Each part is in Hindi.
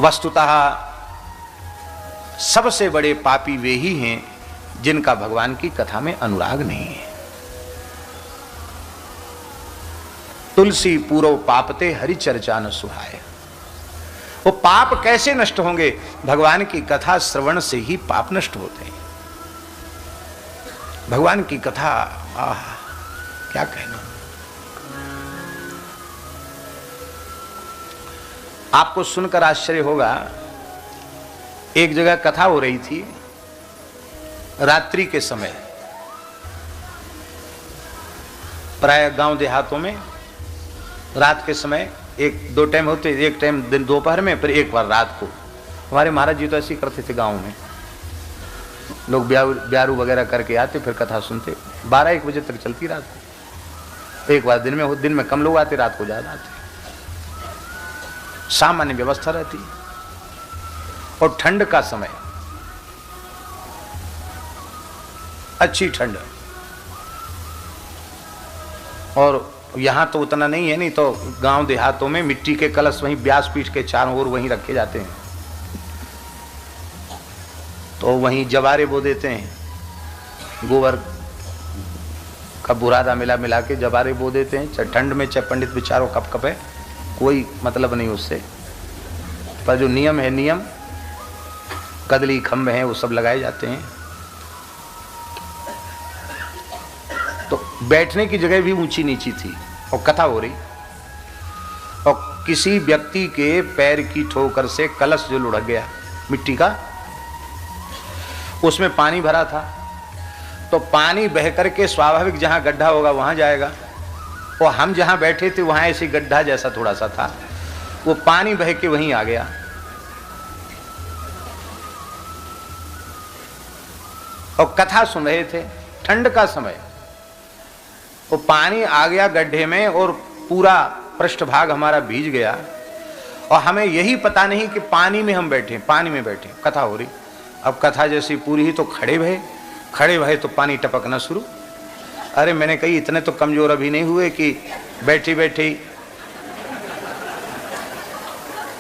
वस्तुतः सबसे बड़े पापी वे ही हैं जिनका भगवान की कथा में अनुराग नहीं है। तुलसी पूर्व पापते हरि चर्चा न सुहाय। वो पाप कैसे नष्ट होंगे? भगवान की कथा श्रवण से ही पाप नष्ट होते हैं। भगवान की कथा क्या कहना। आपको सुनकर आश्चर्य होगा, एक जगह कथा हो रही थी रात्रि के समय। प्राय गांव देहातों में रात के समय एक दो टाइम होते, एक टाइम दिन दोपहर में, फिर एक बार रात को। हमारे महाराज जी तो ऐसे ही करते थे। गांव में लोग ब्यारू वगैरह करके आते, फिर कथा सुनते। 12-1 बजे तक चलती रात को। एक बार दिन में कम लोग आते, रात को ज्यादा आते। सामान्य व्यवस्था रहती। और ठंड का समय, अच्छी ठंड। और यहां तो उतना नहीं है, नहीं तो गांव देहातों में मिट्टी के कलश वहीं व्यासपीठ के चारों ओर वहीं रखे जाते हैं। तो वहीं जवारे बो देते हैं, गोबर का बुरादा मिला के जवारे बो देते हैं। चाहे ठंड में चाहे पंडित बेचारों कप कपे, कोई मतलब नहीं उससे। पर जो नियम है, नियम कदली खंभे हैं वो सब लगाए जाते हैं। तो बैठने की जगह भी ऊंची नीची थी और कथा हो रही। और किसी व्यक्ति के पैर की ठोकर से कलश जो लुढ़क गया मिट्टी का, उसमें पानी भरा था। तो पानी बह करके स्वाभाविक जहां गड्ढा होगा वहां जाएगा। और हम जहां बैठे थे वहां ऐसी गड्ढा जैसा थोड़ा सा था, वो पानी बह के वहीं आ गया। और कथा सुन रहे थे, ठंड का समय। वो पानी आ गया गड्ढे में और पूरा पृष्ठभाग हमारा भीज गया। और हमें यही पता नहीं कि पानी में हम बैठे, पानी में बैठे, कथा हो रही। अब कथा जैसी पूरी ही तो खड़े भये तो पानी टपकना शुरू। अरे मैंने कही इतने तो कमजोर अभी नहीं हुए कि बैठी बैठी।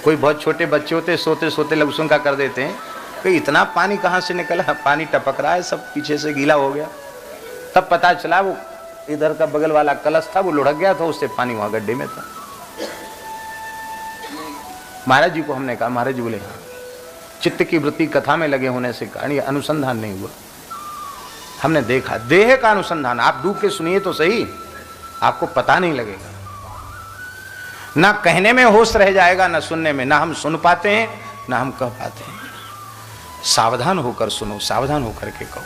कोई बहुत छोटे बच्चे होते, सोते सोते लघुसुन का कर देते हैं कि इतना पानी कहाँ से निकला। पानी टपक रहा है, सब पीछे से गीला हो गया। तब पता चला वो इधर का बगल वाला कलश था, वो लुढ़क गया था, उससे पानी वहां गड्ढे में था। महाराज जी को हमने कहा, महाराज जी बोले हाँ, चित्त की वृत्ति कथा में लगे होने से कारण अनुसंधान नहीं हुआ। हमने देखा देह का अनुसंधान। आप डूब के सुनिए तो सही, आपको पता नहीं लगेगा। ना कहने में होश रह जाएगा, ना सुनने में। ना हम सुन पाते हैं, ना हम कह पाते हैं। सावधान होकर सुनो, सावधान होकर के कहो।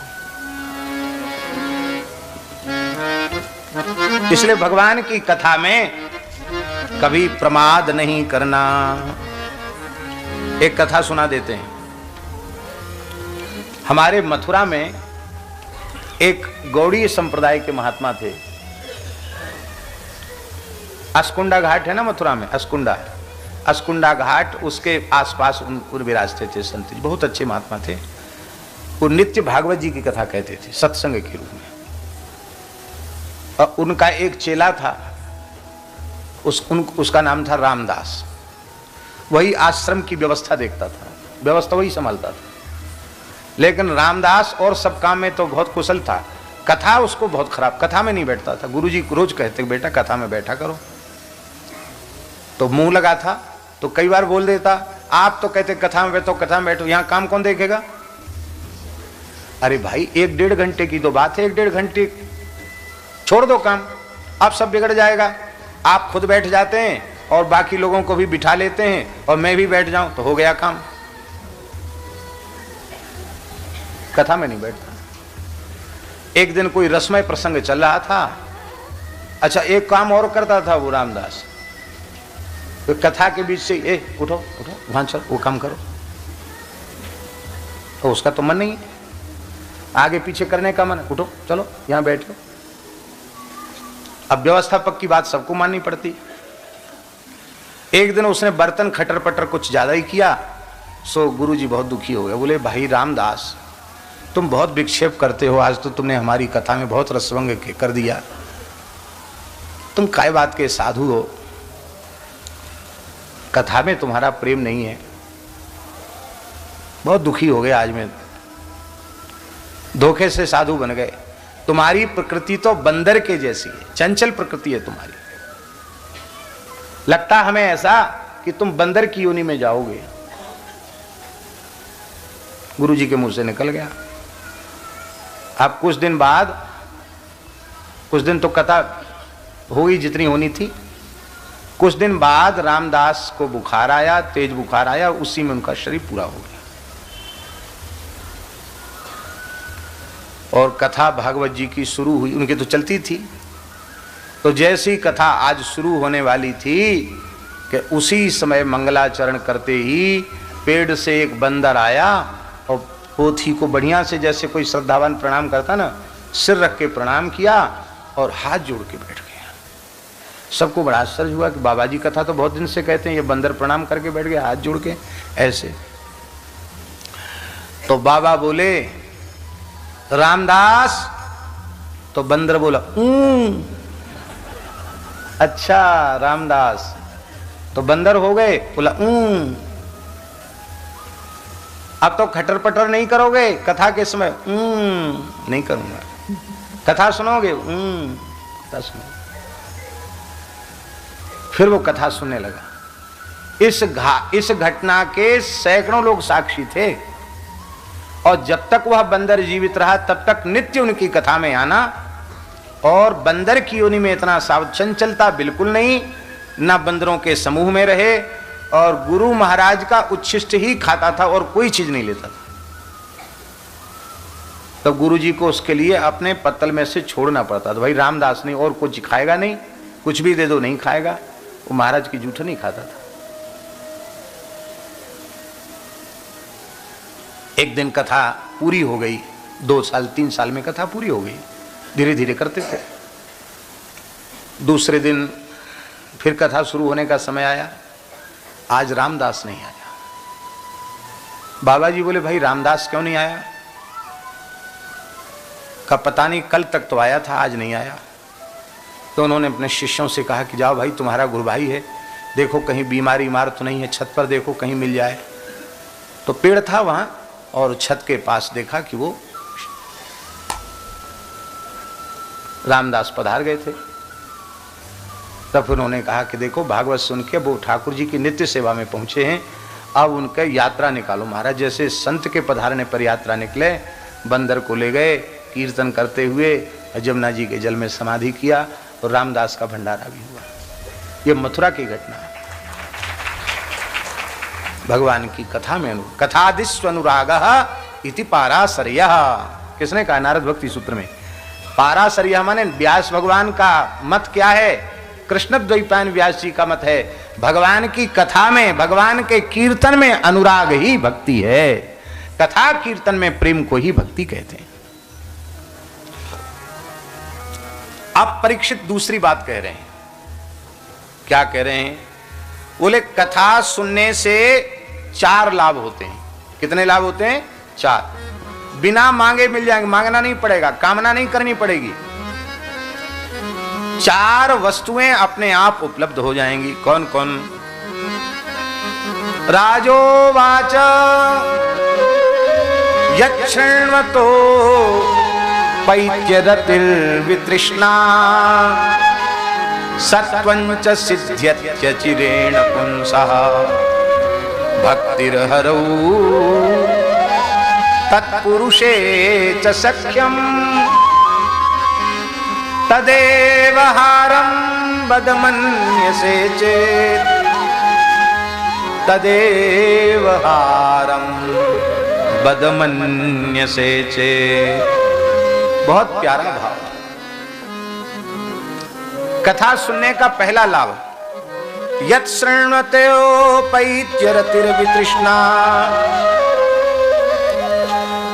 इसलिए भगवान की कथा में कभी प्रमाद नहीं करना। एक कथा सुना देते हैं। हमारे मथुरा में एक गौड़ीय संप्रदाय के महात्मा थे। अस्कुंडा घाट है ना मथुरा में, अस्कुंडा घाट, उसके आसपास उन विराजते थे संत जी। बहुत अच्छे महात्मा थे। वो नित्य भागवत जी की कथा कहते थे सत्संग के रूप में। और उनका एक चेला था, उसका नाम था रामदास। वही आश्रम की व्यवस्था देखता था, व्यवस्था वही संभालता था। लेकिन रामदास और सब काम में तो बहुत कुशल था, कथा उसको बहुत खराब, कथा में नहीं बैठता था। गुरुजी रोज कहते बेटा कथा में बैठा करो। तो मुंह लगा था तो कई बार बोल देता, आप तो कहते कथा में बैठो, कथा में बैठो, यहां काम कौन देखेगा। अरे भाई 1-1.5 घंटे की तो बात है, 1-1.5 घंटे छोड़ दो काम, अब सब बिगड़ जाएगा। आप खुद बैठ जाते हैं और बाकी लोगों को भी बिठा लेते हैं और मैं भी बैठ जाऊं तो हो गया काम। कथा में नहीं बैठता। एक दिन कोई रसमय प्रसंग चल रहा था। अच्छा, एक काम और करता था वो रामदास। तो कथा के बीच से उठो वहां चलो, वो काम करो। तो उसका तो मन नहीं है, आगे पीछे करने का मन है। उठो चलो यहां बैठो। अब व्यवस्थापक की बात सबको माननी पड़ती। एक दिन उसने बर्तन खटर पटर कुछ ज्यादा ही किया, सो गुरुजी बहुत दुखी हो गए। बोले भाई रामदास, तुम बहुत विक्षेप करते हो, आज तो तुमने हमारी कथा में बहुत रसभंग कर दिया। तुम काय बात के साधु हो, कथा में तुम्हारा प्रेम नहीं है। बहुत दुखी हो गए आज में, धोखे से साधु बन गए। तुम्हारी प्रकृति तो बंदर के जैसी है, चंचल प्रकृति है तुम्हारी। लगता हमें ऐसा कि तुम बंदर की योनि में जाओगे। गुरुजी के मुंह से निकल गया। अब कुछ दिन बाद, कुछ दिन तो कथा हुई जितनी होनी थी, कुछ दिन बाद रामदास को बुखार आया, तेज बुखार आया, उसी में उनका शरीर पूरा हो गया। और कथा भागवत जी की शुरू हुई, उनकी तो चलती थी, तो जैसी कथा आज शुरू होने वाली थी कि उसी समय मंगलाचरण करते ही पेड़ से एक बंदर आया और पोथी को बढ़िया से, जैसे कोई श्रद्धावान प्रणाम करता ना, सिर रख के प्रणाम किया और हाथ जोड़ के बैठ गया। सबको बड़ा आश्चर्य हुआ कि बाबा जी कथा तो बहुत दिन से कहते हैं, ये बंदर प्रणाम करके बैठ गया हाथ जोड़ के ऐसे। तो बाबा बोले रामदास, तो बंदर बोला अच्छा रामदास, तो बंदर हो गए, बोला अब तो खटर पटर नहीं करोगे कथा के समय? नहीं करूंगा। कथा सुनोगे? कथा सुनो। फिर वो कथा सुनने लगा। इस घटना के सैकड़ों लोग साक्षी थे, और जब तक वह बंदर जीवित रहा तब तक नित्य उनकी कथा में आना। और बंदर की योनि में इतना चंचलता बिल्कुल नहीं, ना बंदरों के समूह में रहे, और गुरु महाराज का उच्छिष्ट ही खाता था और कोई चीज नहीं लेता था। तो गुरु जी को उसके लिए अपने पत्तल में से छोड़ना पड़ता था। भाई रामदास नहीं और कुछ खाएगा नहीं, कुछ भी दे दो नहीं खाएगा, वो महाराज की जूठ नहीं खाता था। एक दिन कथा पूरी हो गई, 2 साल 3 साल में कथा पूरी हो गई, धीरे धीरे करते थे। दूसरे दिन फिर कथा शुरू होने का समय आया, आज रामदास नहीं आया। बाबा जी बोले भाई रामदास क्यों नहीं आया? का पता नहीं, कल तक तो आया था, आज नहीं आया। तो उन्होंने अपने शिष्यों से कहा कि जाओ भाई, तुम्हारा गुरु भाई है, देखो कहीं बीमारी मार तो नहीं है, छत पर देखो कहीं मिल जाए। तो पेड़ था वहां, और छत के पास देखा कि वो रामदास पधार गए थे। तब उन्होंने कहा कि देखो भागवत सुन के वो ठाकुर जी की नित्य सेवा में पहुंचे हैं, अब उनका यात्रा निकालो। महाराज जैसे संत के पधारने पर यात्रा निकले, बंदर को ले गए, कीर्तन करते हुए जमुना जी के जल में समाधि किया, और रामदास का भंडारा भी हुआ। ये मथुरा की घटना है। भगवान की कथा में कथादिस्व अनुरागः इति पाराशर्यः, किसने कहा? नारद भक्ति सूत्र में। पाराशर्यः माने व्यास भगवान का मत क्या है? कृष्ण द्वैपायन व्यास जी का मत है, भगवान की कथा में, भगवान के कीर्तन में अनुराग ही भक्ति है। कथा कीर्तन में प्रेम को ही भक्ति कहते हैं। अब परीक्षित दूसरी बात कह रहे हैं। क्या कह रहे हैं? बोले कथा सुनने से 4 लाभ होते हैं। कितने लाभ होते हैं? 4। बिना मांगे मिल जाएंगे, मांगना नहीं पड़ेगा, कामना नहीं करनी पड़ेगी। 4 वस्तुएं अपने आप उपलब्ध हो जाएंगी। कौन कौन? राजोवाच यच्छृण्वतो पैत्यरतिर्वितृष्णा सत्वञ्च सिद्ध्यत्य चिरेण पुंसः भक्तिर्हरौ तत्पुरुषे च सख्यम् तदेव हारं बदमन्यसे चेत् तदेव हारं बदमन्यसे चेत्। बहुत प्यारा भाव। कथा सुनने का पहला लाभ, यत् शृण्वतेऽपैत्यरतिर्वितृष्णा,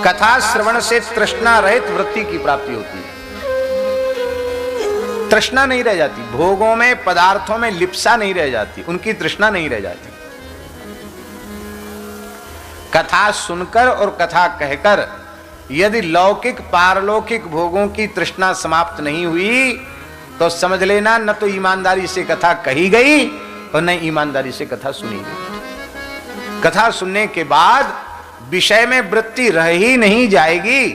कथा श्रवण से तृष्णा रहित वृत्ति की प्राप्ति होती है। तृष्णा नहीं रह जाती, भोगों में, पदार्थों में लिप्सा नहीं रह जाती, उनकी तृष्णा नहीं रह जाती। कथा सुनकर और कथा कहकर यदि लौकिक पारलौकिक भोगों की तृष्णा समाप्त नहीं हुई तो समझ लेना न तो ईमानदारी से कथा कही गई और न ईमानदारी से कथा सुनी गई। कथा सुनने के बाद विषय में वृत्ति रह ही नहीं जाएगी।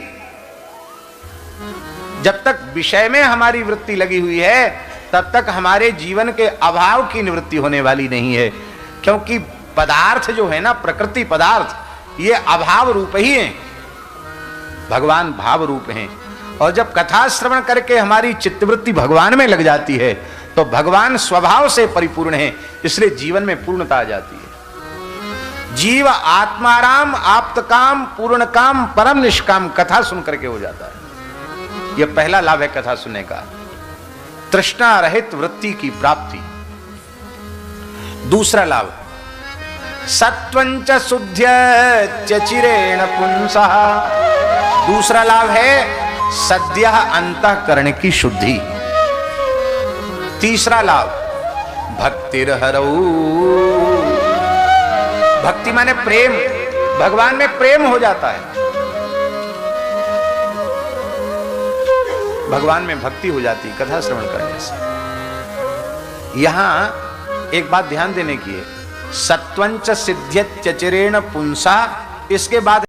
जब तक विषय में हमारी वृत्ति लगी हुई है तब तक हमारे जीवन के अभाव की निवृत्ति होने वाली नहीं है, क्योंकि पदार्थ जो है ना, प्रकृति पदार्थ, ये अभाव रूप ही है, भगवान भाव रूप हैं। और जब कथा श्रवण करके हमारी चित्तवृत्ति भगवान में लग जाती है तो भगवान स्वभाव से परिपूर्ण है, इसलिए जीवन में पूर्णता आ जाती है। जीव आत्माराम, आप्तकाम, पूर्ण काम, परम निष्काम कथा सुन करके हो जाता है। यह पहला लाभ है कथा सुनने का, तृष्णा रहित वृत्ति की प्राप्ति। दूसरा लाभ, सत्वंच शुद्ध्य चिरेण पुंसः। दूसरा लाभ है सद्यः अंतःकरण की शुद्धि। तीसरा लाभ, भक्तिर्हरौ। भक्ति माने प्रेम, भगवान में प्रेम हो जाता है, भगवान में भक्ति हो जाती है कथा श्रवण करने से। यहां एक बात ध्यान देने की है, सत्वंच सिद्ध्यच्चरेण पुंसा, इसके बाद